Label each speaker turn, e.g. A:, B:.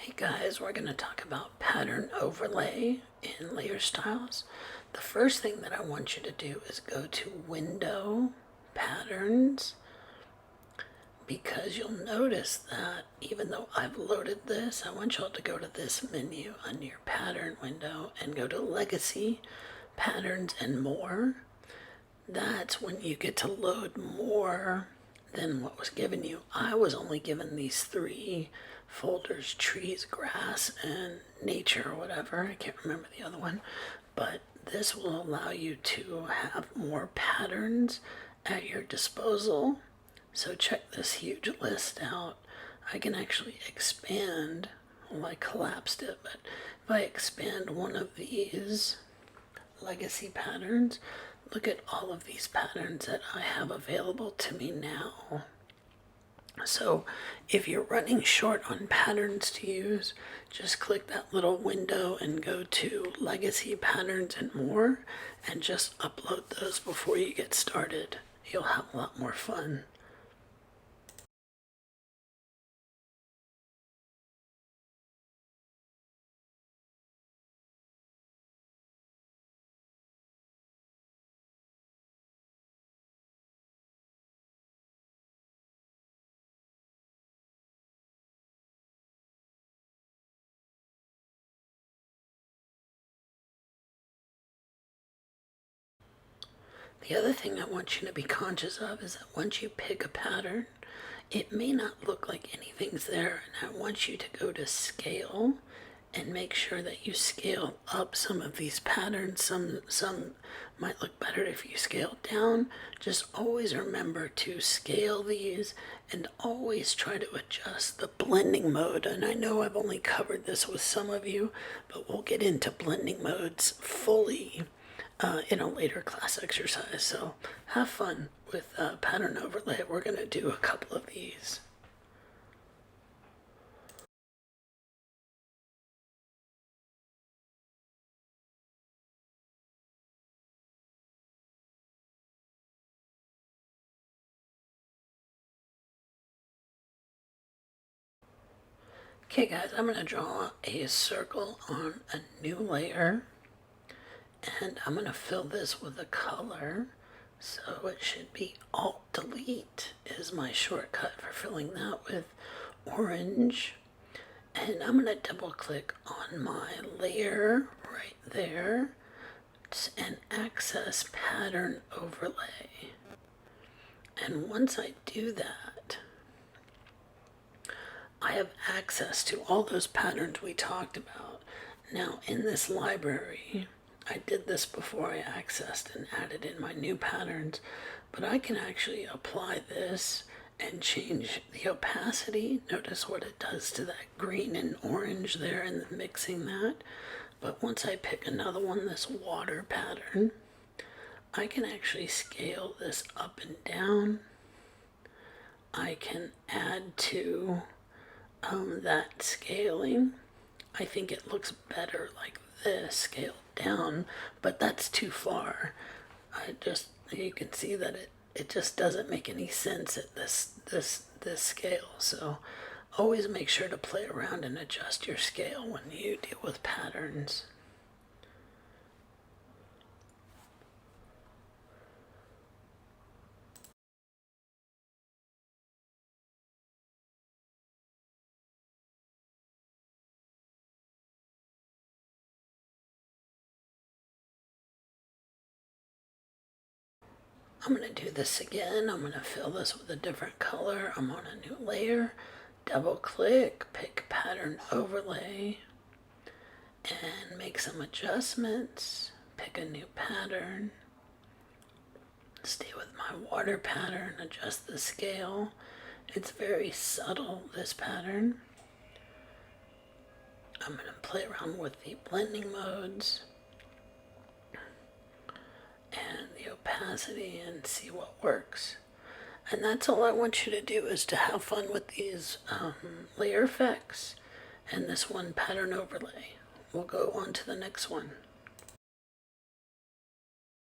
A: Hey guys, we're going to talk about pattern overlay in layer styles. The first thing that I want you to do is go to Window, Patterns, because you'll notice that even though I've loaded this, I want y'all to go to this menu under your pattern window and go to Legacy, Patterns, and More. That's when you get to load more than what was given you. I was only given these three folders: trees, grass, and nature, or whatever. I can't remember the other one. But this will allow you to have more patterns at your disposal. So check this huge list out. I can actually expand. Well, I collapsed it, but if I expand one of these legacy patterns, look at all of these patterns that I have available to me now. So if you're running short on patterns to use, just click that little window and go to Legacy, Patterns, and More, and just upload those before you get started. You'll have a lot more fun. The other thing I want you to be conscious of is that once you pick a pattern, it may not look like anything's there, and I want you to go to Scale and make sure that you scale up some of these patterns. Some might look better if you scale down. Just always remember to scale these and always try to adjust the blending mode. And I know I've only covered this with some of you, but we'll get into blending modes fully in a later class exercise. So have fun with pattern overlay. We're going to do a couple of these. Okay guys, I'm going to draw a circle on a new layer, and I'm going to fill this with a color. So it should be Alt-Delete is my shortcut for filling that with orange. And I'm going to double click on my layer right there and access pattern overlay. And once I do that, I have access to all those patterns we talked about. Now in this library, I did this before I accessed and added in my new patterns, but I can actually apply this and change the opacity. Notice what it does to that green and orange there and mixing that. But once I pick another one, this water pattern, I can actually scale this up and down. I can add to that scaling. I think it looks better like this, scaled down, but that's too far. You can see that it just doesn't make any sense at this scale. So always make sure to play around and adjust your scale when you deal with patterns. I'm going to do this again. I'm going to fill this with a different color. I'm on a new layer. Double click, pick pattern overlay, and make some adjustments. Pick a new pattern. Stay with my water pattern. Adjust the scale. It's very subtle, this pattern. I'm going to play around with the blending modes and the opacity and see what works. And that's all I want you to do, is to have fun with these layer effects and this one pattern overlay. We'll go on to the next one.